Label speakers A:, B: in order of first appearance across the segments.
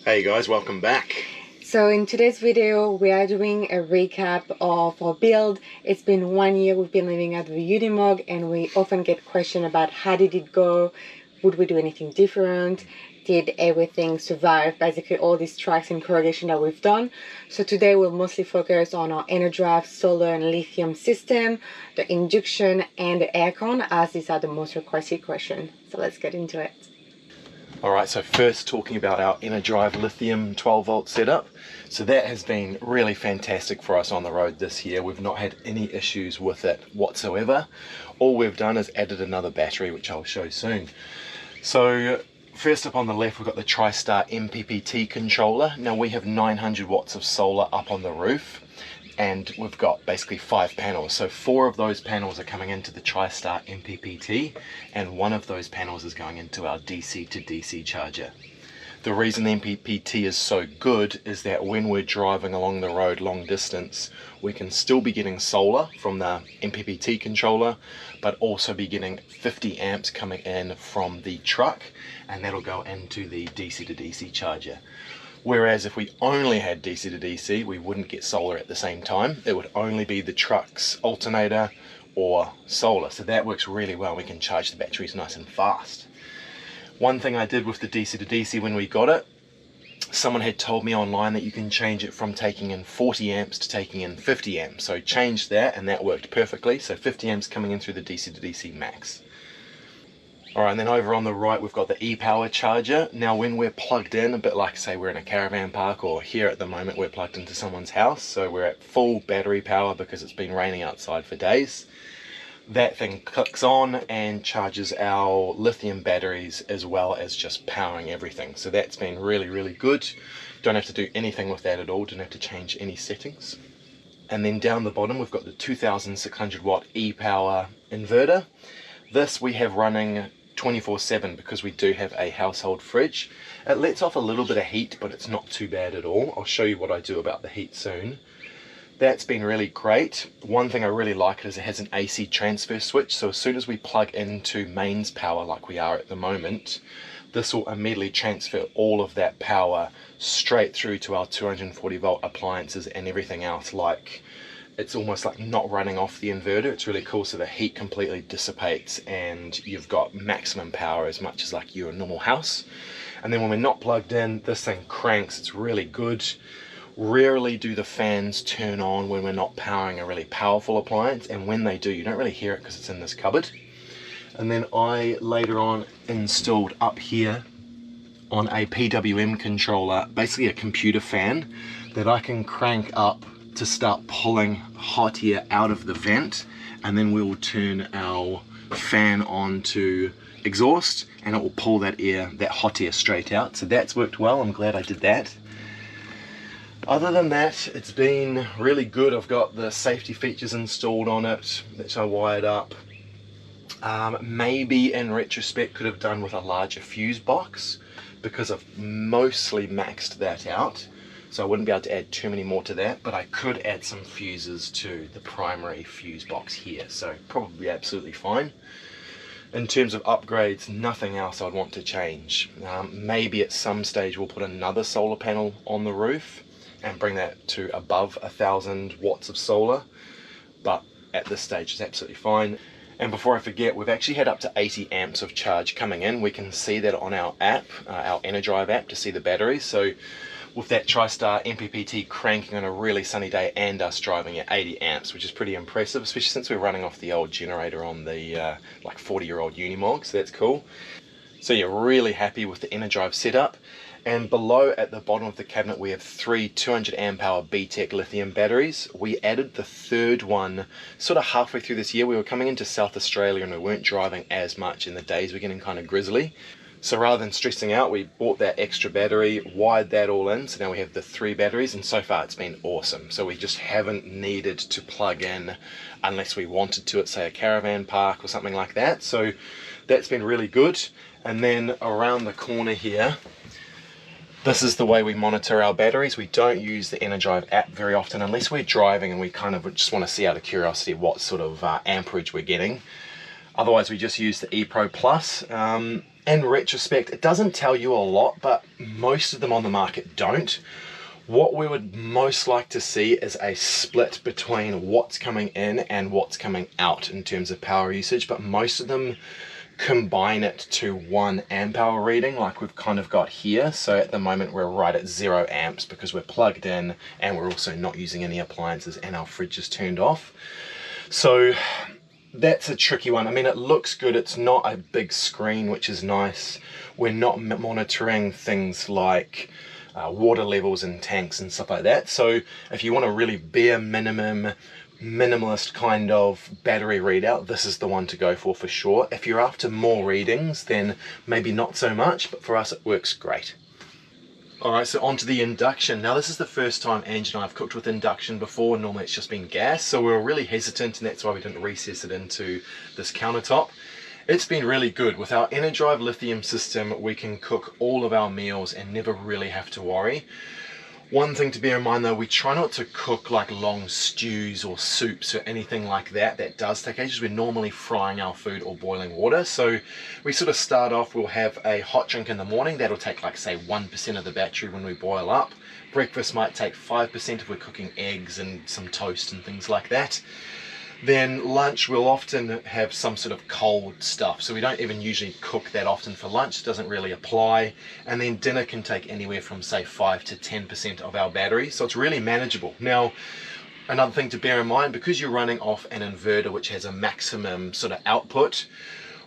A: Hey guys, welcome back.
B: So in today's video, we are doing a recap of our build. It's been 1 year we've been living at the Unimog, and we often get questions about how did it go, would we do anything different, did everything survive, basically all these tracks and corrugation that we've done. So today we'll mostly focus on our Enerdrive, solar and lithium system, the induction and the aircon, as these are the most requested questions. So let's get into it.
A: Alright, so first talking about our Enerdrive lithium 12 volt setup. So that has been really fantastic for us on the road this year. We've not had any issues with it whatsoever. All we've done is added another battery, which I'll show soon. So first up on the left, we've got the Tristar MPPT controller. Now we have 900 watts of solar up on the roof, and we've got basically 5 panels. So 4 of those panels are coming into the Tristar MPPT, and 1 of those panels is going into our DC2DC charger. The reason the MPPT is so good is that when we're driving along the road long distance, we can still be getting solar from the MPPT controller, but also be getting 50 amps coming in from the truck, and that'll go into the DC2DC charger. Whereas if we only had DC to DC, we wouldn't get solar at the same time. It would only be the truck's alternator or solar. So that works really well. We can charge the batteries nice and fast. One thing I did with the DC to DC when we got it, someone had told me online that you can change it from taking in 40 amps to taking in 50 amps. So changed that, and that worked perfectly. So 50 amps coming in through the DC to DC max. Alright, and then over on the right we've got the ePower charger. Now when we're plugged in, a bit like say we're in a caravan park, or here at the moment we're plugged into someone's house, so we're at full battery power because it's been raining outside for days, that thing clicks on and charges our lithium batteries as well as just powering everything. So that's been really good. Don't have to do anything with that at all, don't have to change any settings. And then down the bottom we've got the 2600 watt ePower inverter. This we have running 24/7 because we do have a household fridge. It lets off a little bit of heat, but it's not too bad at all. I'll show you what I do about the heat soon. That's been really great. One thing I really like is it has an AC transfer switch, so as soon as we plug into mains power like we are at the moment, this will immediately transfer all of that power straight through to our 240 volt appliances and everything else. Like, it's almost like not running off the inverter. It's really cool, so the heat completely dissipates and you've got maximum power as much as like your normal house. And then when we're not plugged in, this thing cranks. It's really good. Rarely do the fans turn on when we're not powering a really powerful appliance, and when they do, you don't really hear it because it's in this cupboard. And then I later on installed up here on a PWM controller basically a computer fan that I can crank up to start pulling hot air out of the vent, and then we will turn our fan on to exhaust and it will pull that air, that hot air, straight out. So that's worked well. I'm glad I did that. Other than that, it's been really good. I've got the safety features installed on it that I wired up. Maybe in retrospect could have done with a larger fuse box because I've mostly maxed that out. So I wouldn't be able to add too many more to that, but I could add some fuses to the primary fuse box here, so probably absolutely fine. In terms of upgrades, nothing else I'd want to change. Maybe at some stage we'll put another solar panel on the roof and bring that to above 1000 watts of solar, but at this stage it's absolutely fine. And before I forget, we've actually had up to 80 amps of charge coming in. We can see that on our app, our Enerdrive app, to see the batteries. So with that Tristar MPPT cranking on a really sunny day and us driving at 80 amps, which is pretty impressive, especially since we're running off the old generator on the like 40-year-old Unimog, so that's cool. So you're really happy with the Enerdrive setup. And below at the bottom of the cabinet we have 3 200 amp hour B-TEC lithium batteries. We added the third one sort of halfway through this year. We were coming into South Australia and we weren't driving as much, and the days were getting kind of grizzly. So rather than stressing out, we bought that extra battery, wired that all in, so now we have the 3 batteries, and so far it's been awesome. So we just haven't needed to plug in unless we wanted to at, say, a caravan park or something like that. So that's been really good. And then around the corner here, this is the way we monitor our batteries. We don't use the Enerdrive app very often unless we're driving and we kind of just want to see out of curiosity what sort of amperage we're getting. Otherwise we just use the ePRO Plus. in retrospect, it doesn't tell you a lot, but most of them on the market don't. What we would most like to see is a split between what's coming in and what's coming out in terms of power usage, but most of them combine it to 1 amp hour reading like we've kind of got here. So at the moment we're right at 0 amps because we're plugged in and we're also not using any appliances and our fridge is turned off. So that's a tricky one. I mean, it looks good. It's not a big screen, which is nice. We're not monitoring things like water levels in tanks and stuff like that. So if you want a really bare minimum, minimalist kind of battery readout, this is the one to go for sure. If you're after more readings, then maybe not so much, but for us it works great. Alright, so on to the induction. Now this is the first time Ange and I have cooked with induction before. Normally it's just been gas, so we were really hesitant and that's why we didn't recess it into this countertop. It's been really good. With our Enerdrive lithium system, we can cook all of our meals and never really have to worry. One thing to bear in mind though, we try not to cook like long stews or soups or anything like that. That does take ages. We're normally frying our food or boiling water. So we sort of start off, we'll have a hot drink in the morning. That'll take like say 1% of the battery when we boil up. Breakfast might take 5% if we're cooking eggs and some toast and things like that. Then lunch, we'll often have some sort of cold stuff, so we don't even usually cook that often for lunch. It doesn't really apply. And then dinner can take anywhere from say 5 to 10% of our battery, so it's really manageable. Now another thing to bear in mind, because you're running off an inverter which has a maximum sort of output,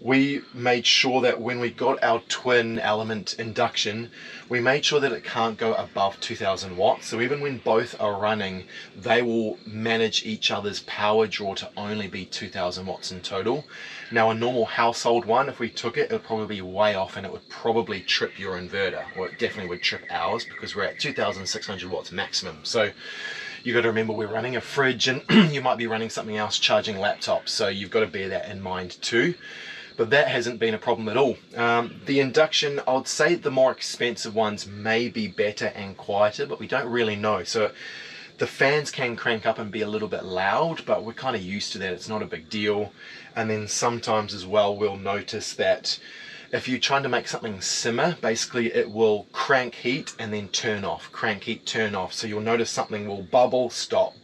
A: we made sure that when we got our twin element induction, we made sure that it can't go above 2000 watts. So even when both are running, they will manage each other's power draw to only be 2000 watts in total. Now a normal household one, if we took it, it would probably be way off and it would probably trip your inverter, or it definitely would trip ours because we're at 2600 watts maximum. So you got to remember we're running a fridge and you might be running something else, charging laptops, so you've got to bear that in mind too. But that hasn't been a problem at all. The induction, I would say the more expensive ones may be better and quieter, but we don't really know. So the fans can crank up and be a little bit loud, but we're kind of used to that. It's not a big deal. And then sometimes as well, we'll notice that if you're trying to make something simmer, basically it will crank heat and then turn off, crank heat, turn off. So you'll notice something will bubble, stop,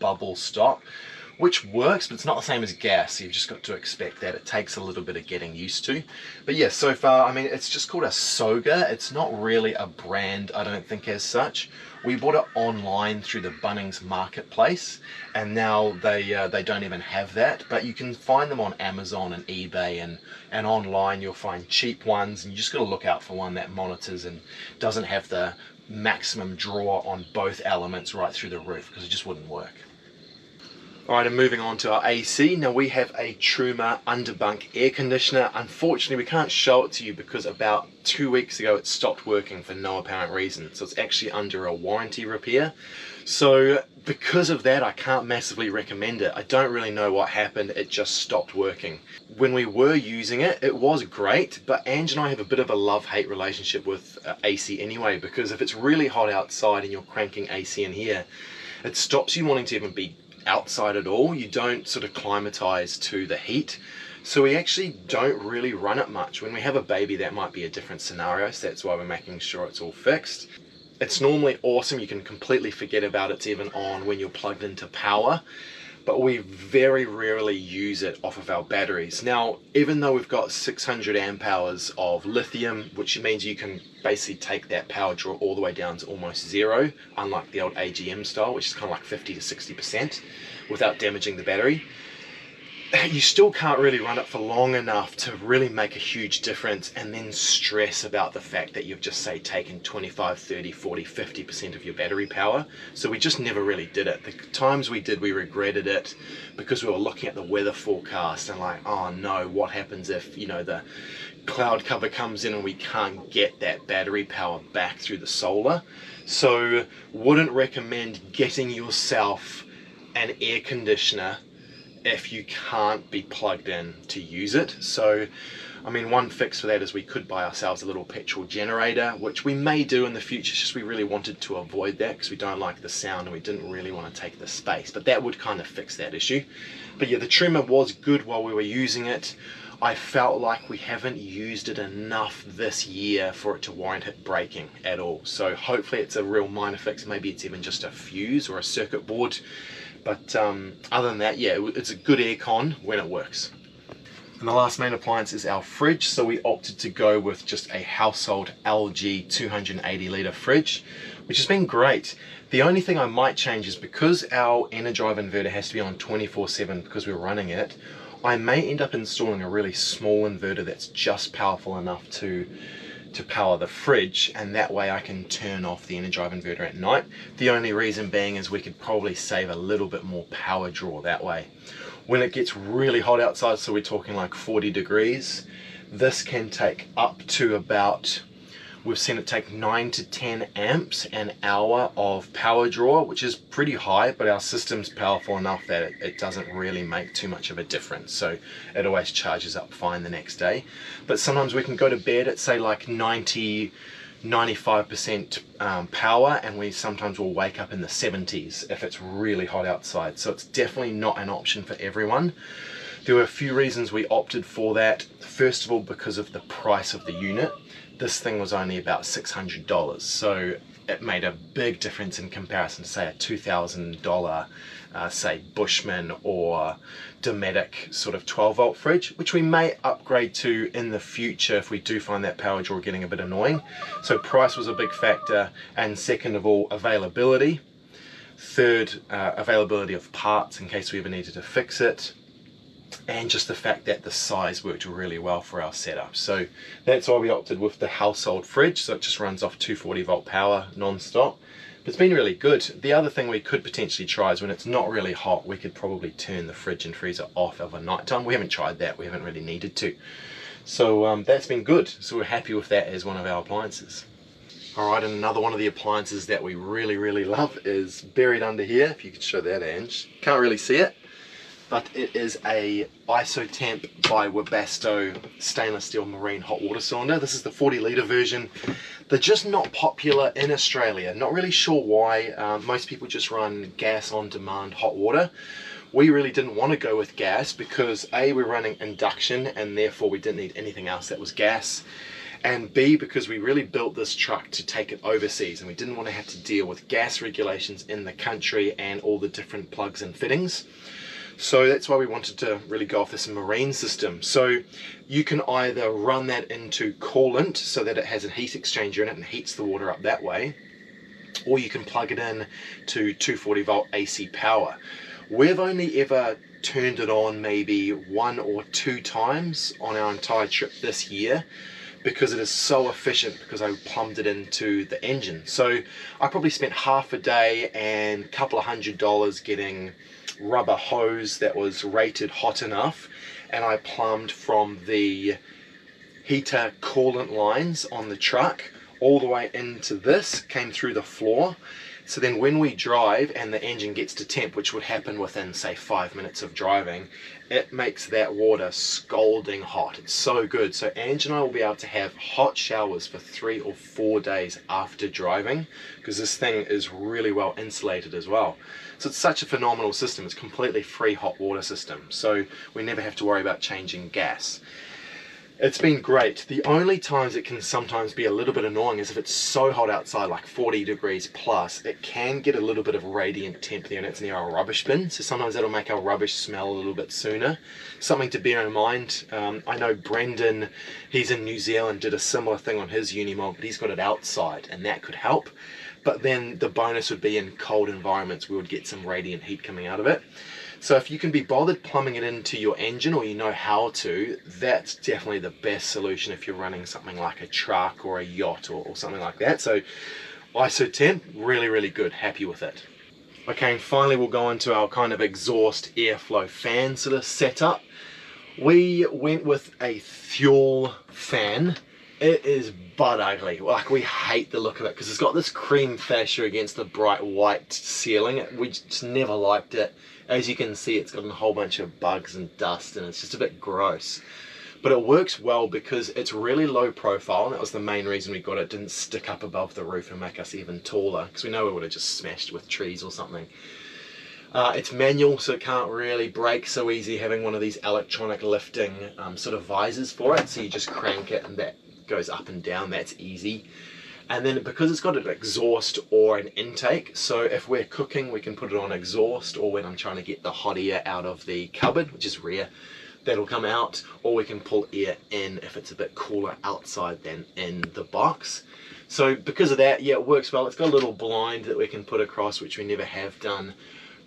A: which works, but it's not the same as gas. So you've just got to expect that. It takes a little bit of getting used to. But yeah, so far, I mean, it's just called a Soga. It's not really a brand, I don't think, as such. We bought it online through the Bunnings marketplace, and now they don't even have that. But you can find them on Amazon and eBay, and online you'll find cheap ones, and you just got to look out for one that monitors and doesn't have the maximum draw on both elements right through the roof, because it just wouldn't work. Alright, and moving on to our AC. Now we have a Truma underbunk air conditioner. Unfortunately, we can't show it to you because about 2 weeks ago it stopped working for no apparent reason. So it's actually under a warranty repair. So because of that, I can't massively recommend it. I don't really know what happened. It just stopped working. When we were using it, it was great, but Ange and I have a bit of a love-hate relationship with AC anyway, because if it's really hot outside and you're cranking AC in here, it stops you wanting to even be outside at all. You don't sort of climatize to the heat, so we actually don't really run it much. When we have a baby, that might be a different scenario, so that's why we're making sure it's all fixed. It's normally awesome. You can completely forget about it's even on when you're plugged into power, but we very rarely use it off of our batteries. Now, even though we've got 600 amp hours of lithium, which means you can basically take that power draw all the way down to almost zero, unlike the old AGM style, which is kind of like 50 to 60% without damaging the battery, you still can't really run it for long enough to really make a huge difference and then stress about the fact that you've just say taken 25, 30, 40, 50% of your battery power. So we just never really did it. The times we did, we regretted it because we were looking at the weather forecast and like, oh no, what happens if, you know, the cloud cover comes in and we can't get that battery power back through the solar. So wouldn't recommend getting yourself an air conditioner if you can't be plugged in to use it. So I mean, one fix for that is we could buy ourselves a little petrol generator, which we may do in the future. It's just we really wanted to avoid that because we don't like the sound and we didn't really want to take the space, but that would kind of fix that issue. But yeah, the Truma was good while we were using it. I felt like we haven't used it enough this year for it to warrant it breaking at all. So hopefully it's a real minor fix, maybe it's even just a fuse or a circuit board. But other than that, yeah, it's a good aircon when it works. And the last main appliance is our fridge. So we opted to go with just a household LG 280 litre fridge, which has been great. The only thing I might change is because our Enerdrive inverter has to be on 24/7 because we're running it, I may end up installing a really small inverter that's just powerful enough to power the fridge, and that way I can turn off the Enerdrive inverter at night. The only reason being is we could probably save a little bit more power draw that way. When it gets really hot outside, so we're talking like 40 degrees, this can take up to about, we've seen it take 9 to 10 amps an hour of power draw, which is pretty high, but our system's powerful enough that it doesn't really make too much of a difference. So it always charges up fine the next day. But sometimes we can go to bed at say like 95% power, and we sometimes will wake up in the 70s if it's really hot outside. So it's definitely not an option for everyone. There were a few reasons we opted for that. First of all, because of the price of the unit. This thing was only about $600, so it made a big difference in comparison to say a $2,000 say Bushman or Dometic sort of 12 volt fridge, which we may upgrade to in the future if we do find that power draw getting a bit annoying. So price was a big factor, and second of all, availability. Third, availability of parts in case we ever needed to fix it. And just the fact that the size worked really well for our setup. So that's why we opted with the household fridge, so it just runs off 240 volt power non-stop. But it's been really good. The other thing we could potentially try is when it's not really hot, we could probably turn the fridge and freezer off over night time. We haven't tried that, we haven't really needed to. So that's been good. So we're happy with that as one of our appliances. Alright, and another one of the appliances that we really love is buried under here. If you could show that, Ange. Can't really see it, but it is a Isotemp by Webasto stainless steel marine hot water cylinder. This is the 40 litre version. They're just not popular in Australia. Not really sure why. Most people just run gas on demand hot water. We really didn't want to go with gas because A, we're running induction and therefore we didn't need anything else that was gas. And B, because we really built this truck to take it overseas and we didn't want to have to deal with gas regulations in the country and all the different plugs and fittings. So that's why we wanted to really go off this marine system. So you can either run that into coolant so that it has a heat exchanger in it and heats the water up that way, or you can plug it in to 240 volt AC power. We've only ever turned it on maybe 1 or 2 times on our entire trip this year, because it is so efficient, because I plumbed it into the engine. So I probably spent half a day and a couple of $100 getting rubber hose that was rated hot enough, and I plumbed from the heater coolant lines on the truck all the way into this, came through the floor. So then when we drive and the engine gets to temp, which would happen within say 5 minutes of driving, it makes that water scalding hot. It's so good. So Ange and I will be able to have hot showers for 3 or 4 days after driving, because this thing is really well insulated as well. So it's such a phenomenal system. It's a completely free hot water system, so we never have to worry about changing gas. It's been great. The only times it can sometimes be a little bit annoying is if it's so hot outside, like 40 degrees plus, it can get a little bit of radiant temp there and it's near our rubbish bin. So sometimes that'll make our rubbish smell a little bit sooner. Something to bear in mind. I know Brendan, he's in New Zealand, did a similar thing on his Unimog, but he's got it outside and that could help. But then the bonus would be in cold environments, we would get some radiant heat coming out of it. So if you can be bothered plumbing it into your engine, or you know how to, that's definitely the best solution if you're running something like a truck or a yacht or something like that. So Isotemp, really good, happy with it. Okay, and finally we'll go into our kind of exhaust airflow fan sort of setup. We went with a fuel fan. It is butt ugly. Like, we hate the look of it because it's got this cream fascia against the bright white ceiling. We just never liked it. As you can see, it's got a whole bunch of bugs and dust and it's just a bit gross. But it works well because it's really low profile, and that was the main reason we got it. It didn't stick up above the roof and make us even taller, because we know we would have just smashed with trees or something. It's manual, so it can't really brake so easy, having one of these electronic lifting sort of visors for it. So you just crank it and that goes up and down, that's easy. And then because it's got an exhaust or an intake, so if we're cooking, we can put it on exhaust, or when I'm trying to get the hot air out of the cupboard, which is rare, that'll come out, or we can pull air in if it's a bit cooler outside than in the box. So because of that, yeah, it works well. It's got a little blind that we can put across, which we never have done.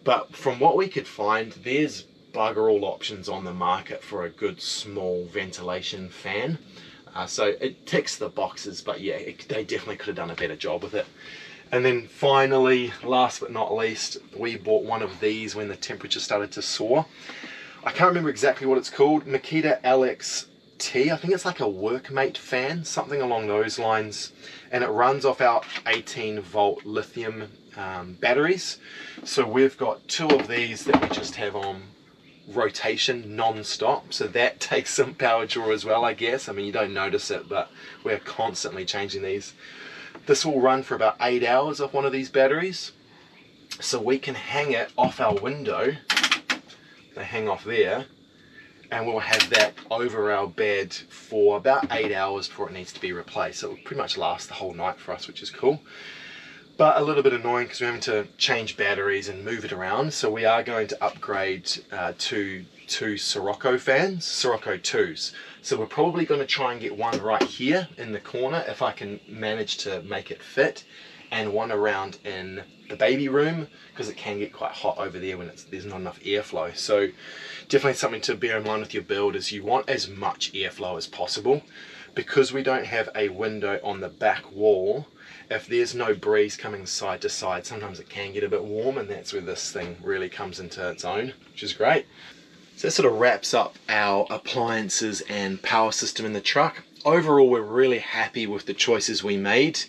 A: But from what we could find, there's bugger all options on the market for a good small ventilation fan. So it ticks the boxes, but yeah, they definitely could have done a better job with it. And then finally, last but not least, we bought one of these when the temperature started to soar. I can't remember exactly what it's called, Makita LXT, I think it's like a workmate fan, something along those lines. And it runs off our 18-volt lithium batteries. So we've got 2 of these that we just have on rotation non-stop, so that takes some power draw as well, I guess. I mean, you don't notice it, but we're constantly changing these. This will run for about 8 hours off one of these batteries, so we can hang it off our window. They hang off there, and we'll have that over our bed for about 8 hours before it needs to be replaced. So it will pretty much last the whole night for us, which is cool. But a little bit annoying because we're having to change batteries and move it around. So we are going to upgrade to 2 Sirocco fans, Sirocco 2s. So we're probably going to try and get one right here in the corner if I can manage to make it fit, and one around in the baby room because it can get quite hot over there when there's not enough airflow. So definitely something to bear in mind with your build is you want as much airflow as possible. Because we don't have a window on the back wall, if there's no breeze coming side to side, sometimes it can get a bit warm, and that's where this thing really comes into its own, which is great. So that sort of wraps up our appliances and power system in the truck. Overall, we're really happy with the choices we made.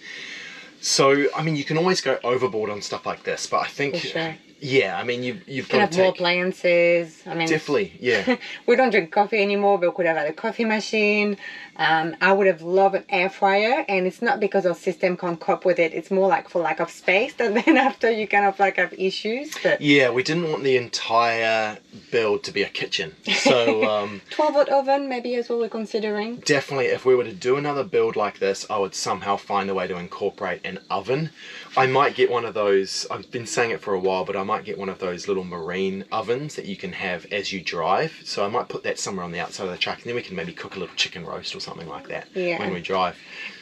A: So, I mean, you can always go overboard on stuff like this, but I think,
B: sure.
A: Yeah, I mean, you've got to
B: have more appliances. I mean,
A: definitely, yeah.
B: We don't drink coffee anymore, but we could have had a coffee machine. I would have loved an air fryer, and it's not because our system can't cope with it. It's more like for lack of space, that then after you kind of like have issues. But
A: yeah, we didn't want the entire build to be a kitchen. So
B: 12-volt oven maybe as well we're considering.
A: Definitely, if we were to do another build like this, I would somehow find a way to incorporate an oven. I might get one of those, I've been saying it for a while, but I might get one of those little marine ovens that you can have as you drive. So I might put that somewhere on the outside of the truck, and then we can maybe cook a little chicken roast or something like that when we drive.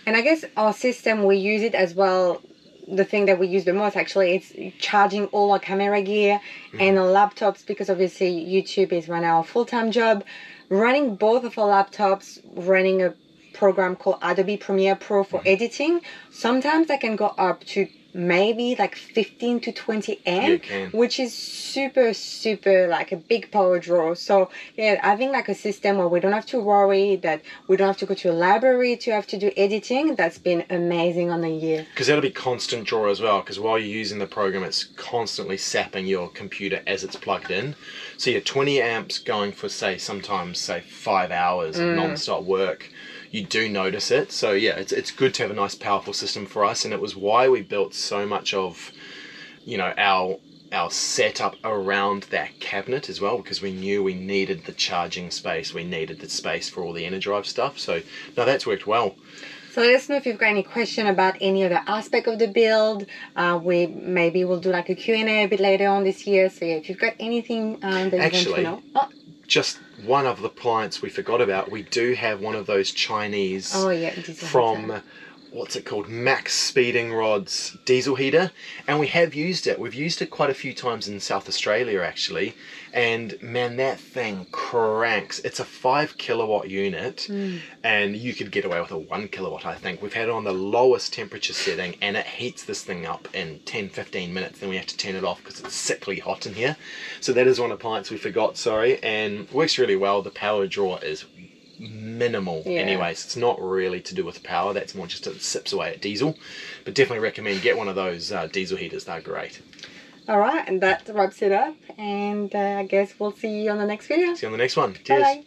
B: And I guess our system, we use it as well. The thing that we use the most actually, it's charging all our camera gear and our laptops, because obviously YouTube is right now a full-time job. Running both of our laptops, running a program called Adobe Premiere Pro for editing, sometimes I can go up to maybe like 15 to 20 amp, which is super like a big power draw. So yeah, having like a system where we don't have to worry that we don't have to go to a library to have to do editing, that's been amazing on the year. Because
A: that'll be constant draw as well, because while you're using the program, it's constantly sapping your computer as it's plugged in. So you're 20 amps going for sometimes 5 hours of non-stop work. You do notice it. So yeah, it's good to have a nice powerful system for us, and it was why we built so much of, you know, our setup around that cabinet as well, because we knew we needed the charging space, we needed the space for all the Enerdrive stuff. So no, that's worked well.
B: So let us know if you've got any question about any other aspect of the build. We maybe will do like a Q&A a bit later on this year. So yeah, if you've got anything that you want to know.
A: Just one of the appliance we forgot about, we do have one of those Chinese from, what's it called, Max Speeding Rods diesel heater, and we have used it. We've used it quite a few times in South Australia actually, and man, that thing cranks. It's a 5 kilowatt unit, and you could get away with a 1 kilowatt, I think. We've had it on the lowest temperature setting, and it heats this thing up in 10-15 minutes. Then we have to turn it off because it's sickly hot in here. So that is one appliance we forgot, sorry, and works really well. The power draw is minimal anyways. It's not really to do with power, that's more just it sips away at diesel. But definitely recommend get one of those diesel heaters, they're great. Alright, and that wraps it up, and I guess we'll see you on the next video. See you on the next one. Cheers.
B: Bye.